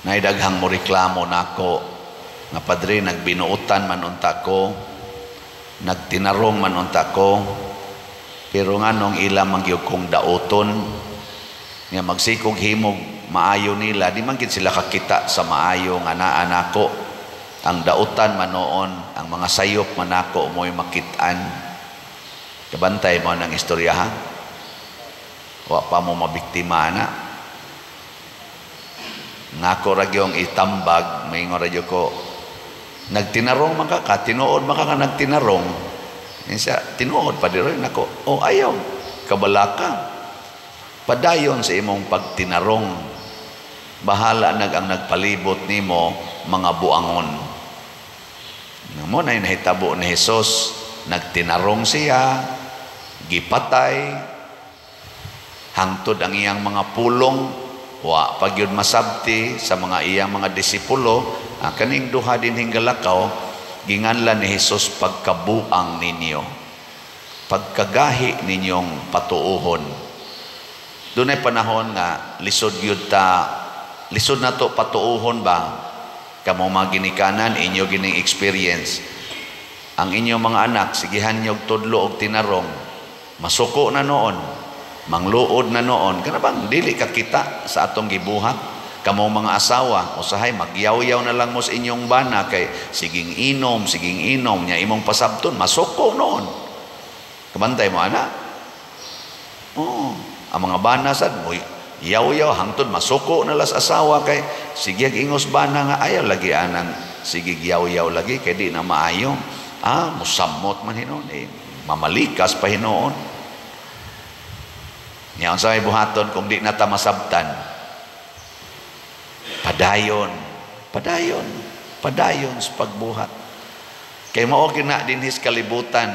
Naidaghang mo reklamo nako nga padre nagbinuutan man unta ko, nagtinarong man unta ko, pero nganong ila mangyud kong daoton nga magsikog himog maayo nila, di man gid sila kakita sa maayo nga naa nako. Ang dautan man noon, ang mga sayop man nako mo'y makitaan. Kabantay mo ng istorya ha? Wa pa mo mabiktima na. Ngako ragyong itambag, may radyo ko, nagtinarong maka ka, tinuod maka ka nagtinarong. Siya, tinuod pa di rin ako, o ayaw, kabalaka. Padayon sa imong pagtinarong, bahala ang nagpalibot nimo mga buangon. Mo na nahitabo ni Jesus, nagtinarong siya, gipatay, hangtod ang iyang mga pulong, wa pagyud masabti sa mga iyang mga disipulo. Kaning duha din hinggalakaw, ginganlan ni Jesus pagkabuang ninyo, pagkagahi ninyong patuuhon. Doon ay panahon nga lisod na to patuuhon ba kamo mga ginikanan inyo gining experience. Ang inyong mga anak sigihan nyo tudlo og tinarong, masuko na noon, mangluod na noon, kana bang dili ka kita sa atong gibuhat. Kamo mga asawa usahay magyaw-yaw na lang mo sa inyong bana kay siging inom nya imong pasabton, masuko noon. Kabantay mo ana. Ang mga bana sad mo yaw-yaw hangtod masuko na las asawa kay sige ingos bana nga ayaw lagi anang sige yaw-yaw lagi kay di na maayo. Musamot man hinon, mamalikas pa hinoon. Nya unsay buhaton kung di na ta masabtan? Padayon sa pagbuhat. Kay mao gina dinhis kalibutan,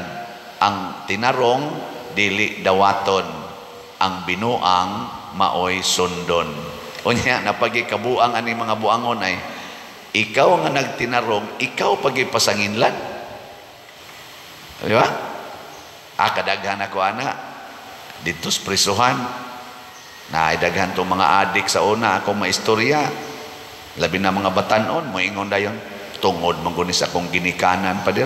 ang tinarong dili dawaton, ang binuang maoy sundon. Unya napagikabuang ani mga buangon ay ikaw nga nagtinarong, ikaw pagipasanginlan. Di ba? Kadaghan ako ana dito sa prisuhan. Naidaghan tong mga adik sa una akong maistorya. Labi na mga batanon, mo ingon dayon, tungod manggunis akong ginikanan pader.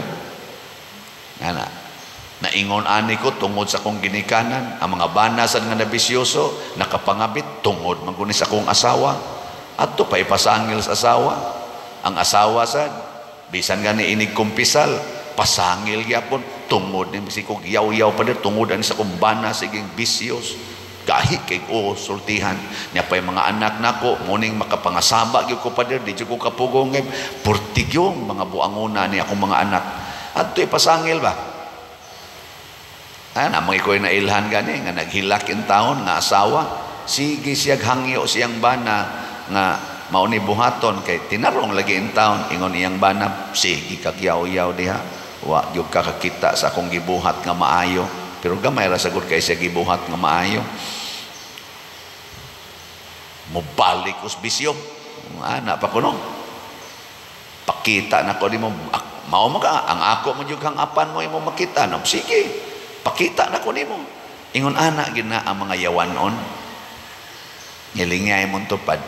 Naingon ani ko tungod sa akong ginikanan. Ang mga banasan nga nabisyoso, nakapangabit tungod manggunis akong asawa. Adto pa ipasangil sa asawa. Ang asawa sad, bisan gani inig kumpisal, pasangil gyapon tungod ni sikog yaw-yaw pader, tungod ani sa akong bana siging bisyos. Gahi kay sultihan niya pa yung mga anak nako muning makapangasaba gyud ko pader, di jud ko kapugong kay purtigyong mga buanguna ni akong mga anak. Adto ipasangil ba? Namang iko'y nailhan gani nga naghilak in taon nga asawa, sige siyag hangyo siyang bana nga mauni buhaton kay tinarong lagi in taon, ingon iyang bana, sige kagyaw-yaw diha, wa gyud ka kakita sa akong gibuhat nga maayo. Pero gamay ra sagud kay siya gibuhat nga maayo. Mubalik us bisyo. Ana pa kuno. Pakita na ko nimo, mao maka ang ako mo jud kang apan mo imo makita no. Sige. Pakita na ko nimo. Ingon ana gid na ang mga yawanon. Ngilingay mo tupad.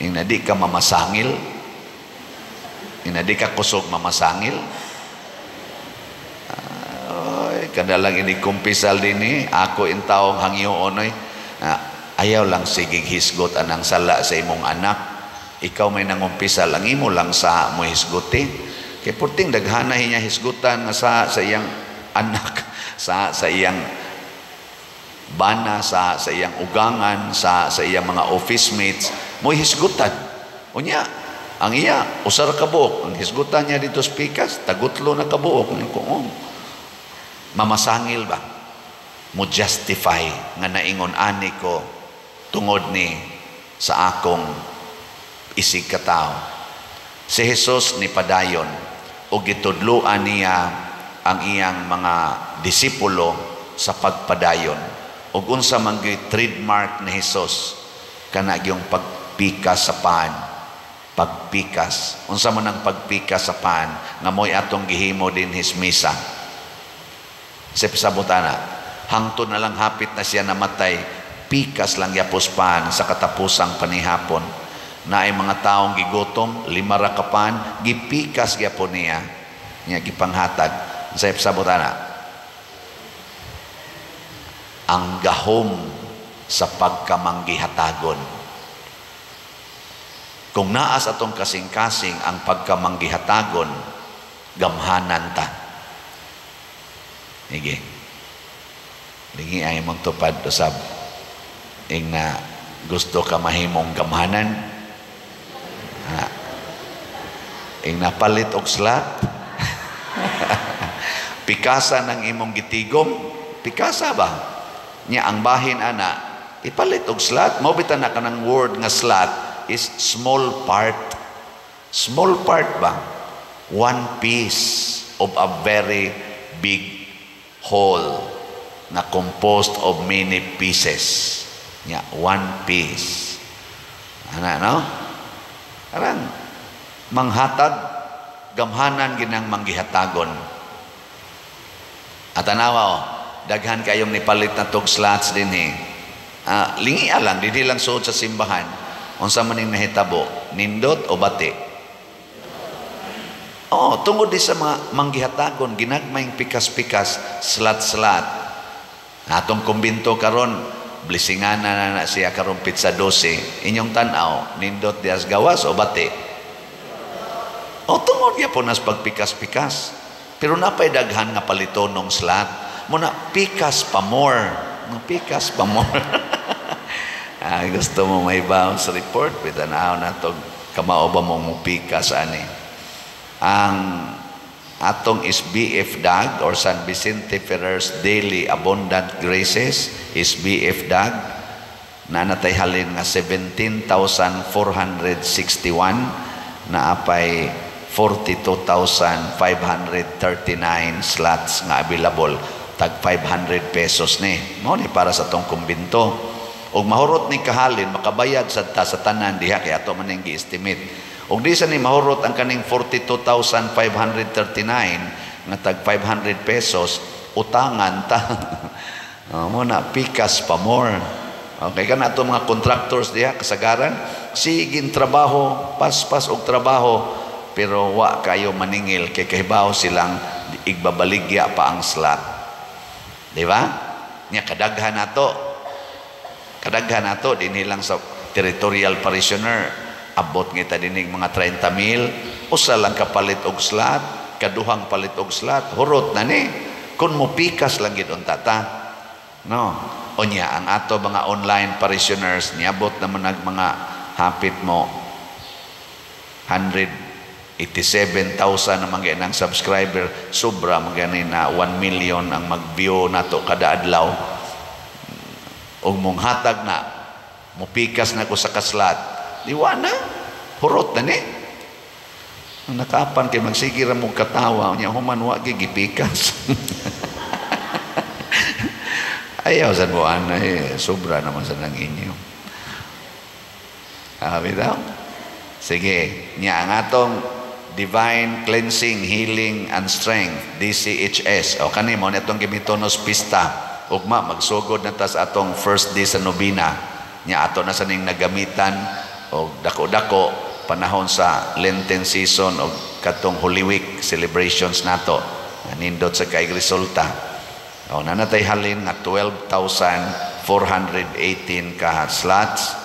Ing di ka mamasangil. Ing di ka kusog mamasangil. Kadalang ini kumpisal din ako in taong hangyoon ayaw lang sigig hisgot anang sala sa imong anak. Ikaw may nangumpisal ang imo lang sa mo hisguti. Kay puting daghana niya hisgutan sa iyang anak, sa iyang bana, sa iyang ugangan, sa iyang mga office mates, mo hisgutan. Unya ang iya usar ka buok, ang hisgutan niya dito sa pikas, tagutlo na kabuok kung mamasangil ba? Mo justify nga naingon ani ko tungod ni sa akong isig katao. Si Jesus ni padayon o gitudloan niya ang iyang mga disipulo sa pagpadayon. O unsa man gyud trademark ni Jesus kana gyung pagpikas sa paan. Pagpikas. Unsa man ang pagpikas sa paan nga moy atong gihimo din his misa. Sa pasabutana, hangtod na lang hapit na siya namatay, pikas lang yapos pan sa katapusang panihapon. na ay mga taong gigutom, 5 ra kapan, gipikas gyapon niya gipanghatag. Sa sabotana, ang gahom sa pagkamanggihatagon. Kung naas atong kasing-kasing ang pagkamanggihatagon, gamhanan ta. Sige. Ligi ay mong tupad usab ing na gusto ka mahimong gamhanan. Ing napalit og slat. Pikasa ng imong gitigom, pikasa ba? Nya ang bahin ana, ipalit og slat. Mo bitan na kanang word nga slat is small part. Small part ba? One piece of a very big whole na composed of many pieces. Nya one piece. Ana no? Arang manghatag gamhanan ginang manggihatagon. At anawa daghan kayong nipalit na tog slots din lingi lang, di lang suod sa simbahan. Unsa man ning nahitabo, nindot o bati? Tungod di sa mga manggihatagon, ginagmayng pikas-pikas, slat-slat. Atong kumbinto karon, blisingan na siya karon pizza 12. Inyong tanaw, nindot di as gawas o bati? Tungod niya po nas pagpikas-pikas. Pero napay daghan nga palitonong slat. Muna, pikas pa more. Pikas pa more. Gusto mo may bounce report? Pitanaw na ito. Kamao ba mong pikas ani? Ang atong SBF-DAG or San Vicente Ferrer's Daily Abundant Graces, SBF-DAG, na natay halin nga 17,461 na apay 42,539 slots nga available, tag 500 pesos ni mo ni para sa tong kumbinto. Og mahurot ni kahalin makabayad sa tanan diha kay ato man ning gi-estimate. Og di sa ni mahurot ang kaning 42,539 nga tag 500 pesos utangan ta. Mo na pikas pa more. Okay kana ato mga contractors diha kasagaran sigin trabaho, paspas og trabaho, pero wa kayo maningil kay kahibaw silang igbabaligya pa ang slot. Di ba? Nya kadaghan nato din lang sa territorial parishioner abot ngita dinig mga 30,000 usa lang kapalit og slot, kaduhang palit og slot, hurot na ni kun mo pikas lang gid unta ta. No. Onya ang ato mga online parishioners niabot naman mga hapit mo 187,000 na mga ng subscriber, sobra mga na 1 million ang mag-view nato kada adlaw. Og mong hatag na mupikas na ko sa kaslat, diwa na hurot na ni nakapan kay magsigir mo katawa nya human wa gigipikas. Ayaw sa buwan na sobra naman sa nang inyo. Daw? Sige, nya ang atong Divine Cleansing, Healing and Strength, DCHS. O kanimo nitong gimitonos pista. Ugma magsugod na tas atong first day sa nobina. Nya ato na sa ning nagamitan og dako-dako panahon sa Lenten season o katong Holy Week celebrations nato. Nindot sa kay resulta. O nanatay halin nga 12,418 ka slots.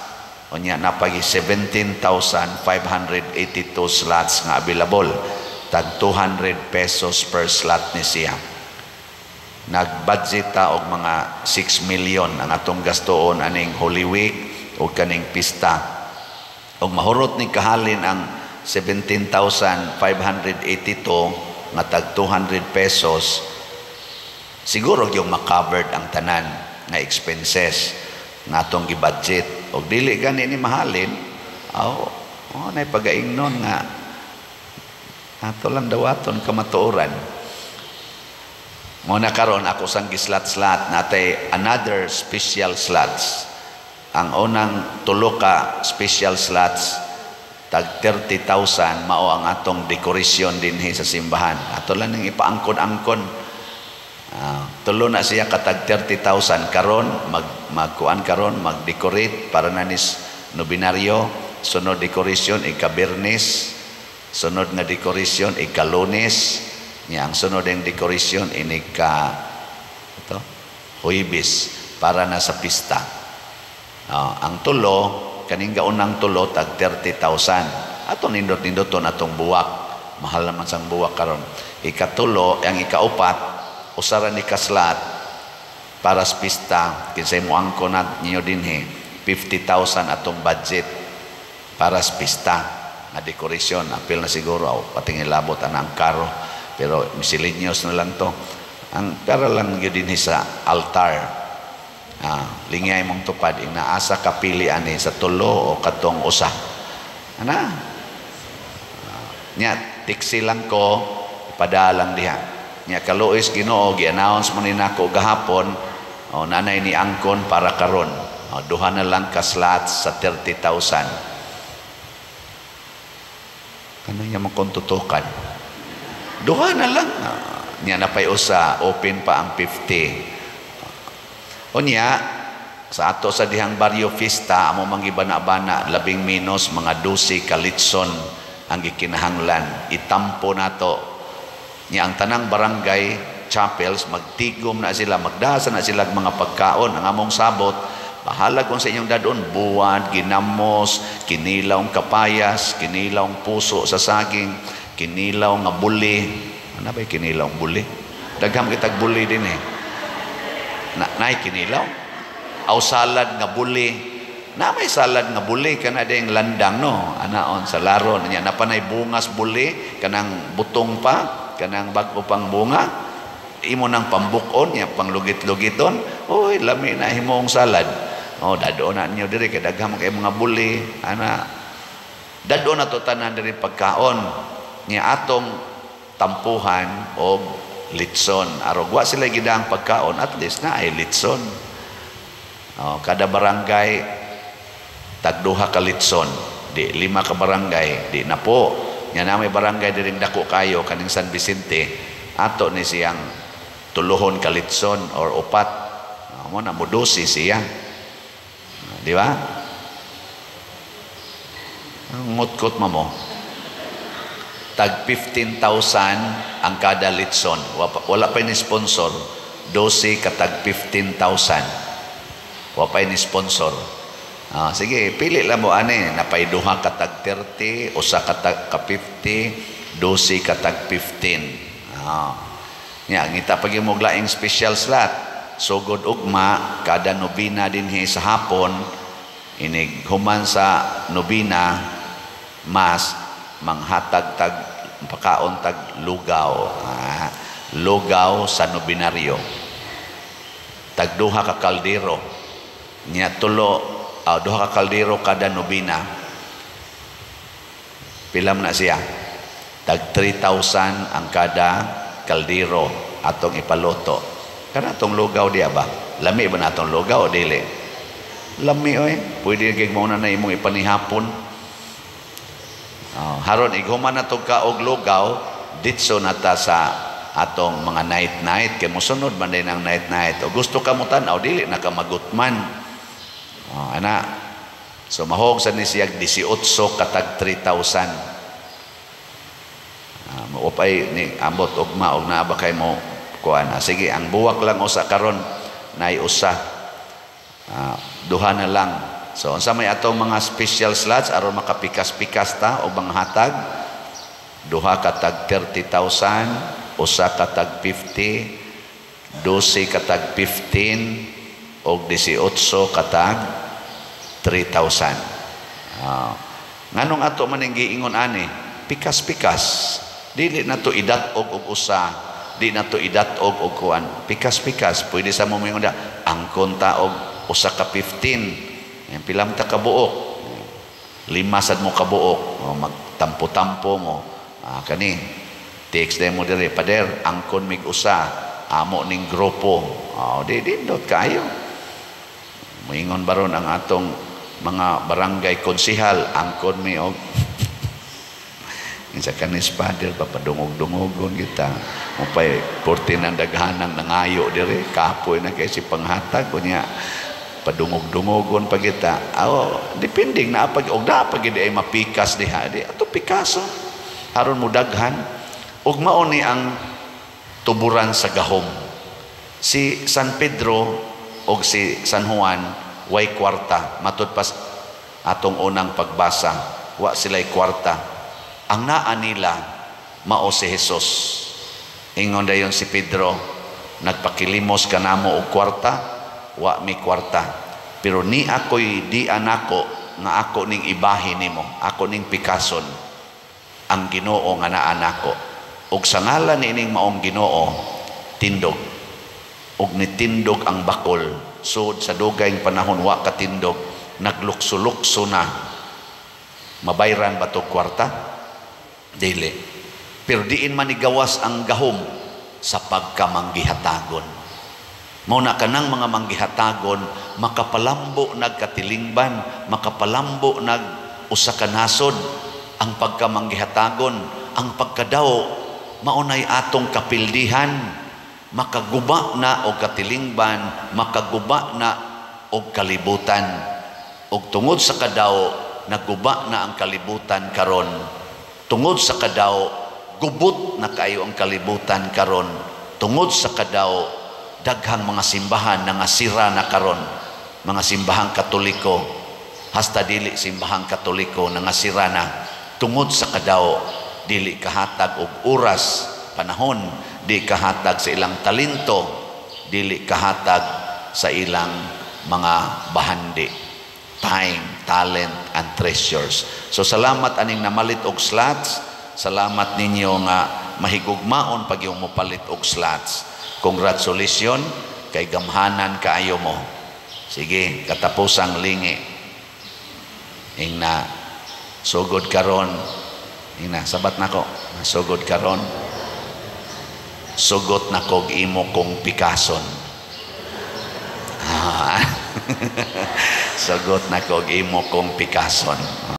O nya napagi 17,582 slots nga available. Tag 200 pesos per slot ni siya. Nagbudget ta og mga 6 million ang atong gastoon aning Holy Week o kaning pista. Og mahurot ni kahalin ang 17,582 nga tag 200 pesos. Siguro yung makovered ang tanan nga expenses nga atong gibudget. Og dili gani ni mahalin, nay pagaingnon nga ato lang dawaton kamatuoran. Muna karon ako sang gislat-slat natay another special slots. Ang unang tulo ka special slots tag 30,000 mao ang atong decoration dinhi sa simbahan. Ato lang ning ipaangkon-angkon. Tulo na siya katag 30,000 karon magkuan karon mag-decorate para nanis nobinaryo sunod dekorasyon ika-Biyernes, sunod nga dekorasyon ika-Lunes, nya ang sunod ang dekorasyon ini ka ito Huwebes para na sa pista. Ang tulo kaning gaunang tulo tag 30,000. Ato nindot-nindoton atong buwak. Mahal naman sang buwak karon. Ikatulo, ang ikaupat, usaran ni kaslat para sa pista. Kinsay mo angko na ninyo dinhi, 50,000 atong budget para sa pista na dekorasyon. Apil na siguro, pating ilabot ang karo. Pero miscellaneous na lang to. Ang para lang yun dinhi sa altar. Lingay mong tupad, inaasa kapilian ni sa tulo o katong usa. Ana? Nya, tiksi lang ko, padalang diha. Nya, kaluoy Ginoo, gi-announce mo ni nako gahapon, nanay ni angkon para karon. Duha na lang ka slots sa 30,000. Ano niya magkontutukan? Duha na lang. Nya, napay usa, open pa ang 50. Unya, sa ato sa dihang Barrio Fiesta, amo mangibana-bana, labing minus, mga 12 kalitson ang gikinahanglan. Itampo nato. Nya, ang tanang barangay chapels, magtigom na sila, magdasa na sila mga pagkaon. Ang among sabot, bahala kung sa inyong dadon, buwan, ginamos, kinilawng kapayas, kinilawng puso sa saging, kinilaw nga buli. Ano ba kinilawng buli? Dagham kitag buli din eh. Nay kinilaw aw salad nga buli na may salad nga buli kana ding landang no anaon sa laron nya napanay bungas buli kanang butong pa kanang bag-o pang bunga imo nang pambukon nya panglugit-lugiton oy lami na himong salad dado na niyo diri kay daghang kay mga buli ana dado na to tanan diri pagkaon nya atong tampuhan og litson. Arog wa sila gidang pagkaon, at least na ay litson. Kada barangay tagduha ka litson. Di 5 ka barangay, di na po. Nya na may barangay diring dako kayo kaning San Vicente. Ato ni siyang tuluhon ka litson or upat. Mo na mo 12 siya. Di ba? Ang ngutkot mo. Tag 15,000 ang kada litson. Wala pa ni sponsor. 12 katag 15,000. Wala pa ni sponsor. Sige, pili lang mo ani. Napay duha katag 30, usa katag ka 50, 12 katag 15. Nya, ngita pag yung muglaing special slot. Sugod ugma, kada nobina dinhi sa hapon, inig human sa nobina, mas, manghatag tag pakaon tag lugaw. Lugaw sa nobinaryo. Tagduha ka kaldero. Nya duha ka kaldero kada nobina. Pilam na siya. Tag 3,000 ang kada kaldero atong ipaluto. Kana atong lugaw diya ba? Lami ba na atong lugaw o dili? Lami oy. Pwede kay mo na imong ipanihapon. Haron ighuman na tog ka og lugaw ditso nata sa atong mga night kay mosunod man din ang night o gusto ka mo tan-aw dili na ka magutman ana so mahog sa ni siya 18 katag 3,000 maupay ni ambot ugma og naa ba kay mo kuan sige ang buwak lang usa karon nay usa duha na lang. So, unsa may atong mga special slots aron makapikas-pikas ta o manghatag duha katag 30,000, usa katag 50, 12 katag 15 og 18 katag 3,000. Nganong ato man giingon ani, pikas-pikas. Dili na to idat og usa, di na to idat og kuan. Pikas-pikas, pwede sa mo mingon angkon ta og usa ka 15. Yang pilam ta kabuok 5 sad mo kabuok magtampo-tampo mo kani text mo dire pader angkon mig usa amo ning grupo di dot kayo moingon baron ang atong mga barangay konsihal angkon mi og isa kanis pader papadungog-dungogon kita mopay 14 ang daghanang nangayo dire kapoy na kay si panghatag kunya padungog-dungogon pa kita. Depending na pag og da pag ay mapikas diha di ato pikaso aron mo daghan. Ug mao ni ang tuburan sa gahom. Si San Pedro o si San Juan way kwarta, matud pas atong unang pagbasa, wa sila'y kwarta. Ang naa nila mao si Jesus. Ingon dayon si Pedro, nagpakilimos kanamo og kwarta, wa mi kwarta. Pero ni ako'y di anako nga ako ning ibahin nimo, ako ning pikason ang Ginoo nga naa nako. Ug sa ngalan ining maong Ginoo, tindog. Ug nitindog ang bakol. So sa dugayng panahon wa katindog, naglukso-lukso na. Mabayran ba to kwarta? Dili. Pero diin manigawas ang gahom sa pagkamanggihatagon. Mao na kanang mga manggihatagon makapalambo nagkatilingban, makapalambo nag usa ka nasod ang pagkamanggihatagon, ang pagkadaw maunay atong kapildihan. Makaguba na og katilingban, makaguba na og kalibutan. Og tungod sa kadaw, naguba na ang kalibutan karon. Tungod sa kadaw, gubot na kayo ang kalibutan karon. Tungod sa kadaw, daghang mga simbahan na ngasira na karon. Mga simbahang Katoliko, hasta dili simbahang Katoliko na ngasira na. Tungod sa kadaw, dili kahatag og oras, panahon, di kahatag sa ilang talento, dili kahatag sa ilang mga bahandi, time, talent, and treasures. So salamat aning namalit og slots, salamat ninyo nga mahigugmaon pag yung mopalit og slots. Congratulations, kay gamhanan kaayo mo. Sige, katapusang lingi. Ing na sugod karon, ing na sabat nako, sugod karon. Sugot na kog imo kong pikason. Sugot na kog imo kong pikason.